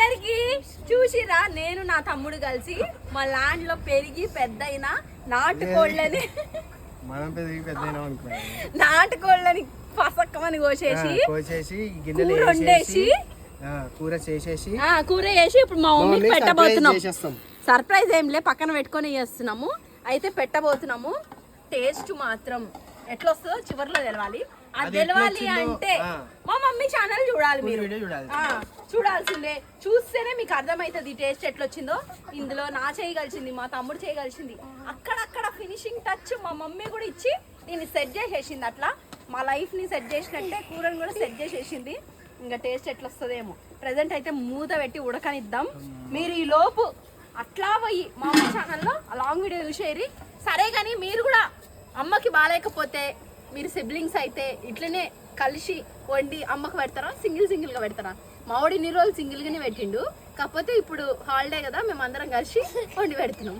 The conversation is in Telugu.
అందరికి చూసిరా, నేను నా తమ్ముడు కలిసి మా ల్యాండ్ లో పెరిగి పెద్దయిన నాటుకోళ్ళని నాటుకోళ్ళని పసక్కమని కోసేసి గిన్నెలు వండేసి కూర చేసి ఇప్పుడు మా మమ్మీకి పెట్టబోతున్నాం. సర్ప్రైజ్ ఏం లే, పక్కన పెట్టుకొని చేస్తున్నాము. అయితే పెట్టబోతున్నాము. టేస్ట్ మాత్రం ఎట్లా వస్తుందో చివరిలో తెలవాలి. అది తెలవాలి అంటే మా మమ్మీ ఛానల్ చూడాలి, మీరు చూడాల్సిందే. చూస్తేనే మీకు అర్థమవుతుంది టేస్ట్ ఎట్లా వచ్చిందో. ఇందులో నా చేయగలిసింది, మా తమ్ముడు చేయగలిసింది, అక్కడక్కడ ఫినిషింగ్ టచ్ మా మమ్మీ కూడా ఇచ్చి దీన్ని సెట్ చేసేసింది. అట్లా మా లైఫ్ని సెట్ చేసినట్టే కూరని కూడా సెట్ చేసేసింది. ఇంకా టేస్ట్ ఎట్లా వస్తుందేమో. ప్రజెంట్ అయితే మూత పెట్టి ఉడకనిద్దాం. మీరు ఈ లోపు అట్లా పోయి మా అమ్మ ఛానల్లో లాంగ్ వీడియో చూసేరి. సరే కానీ మీరు కూడా అమ్మకి బాగాలేకపోతే మీరు సిబ్లింగ్స్ అయితే ఇట్లనే కలిసి వండి అమ్మకు పెడతారా, సింగిల్గా పెడతారా? మావాడు ఇన్ని రోజులు సింగిల్గానే పెట్టిండు, కాకపోతే ఇప్పుడు హాలిడే కదా, మేము అందరం కలిసి వండి పెడుతున్నాం.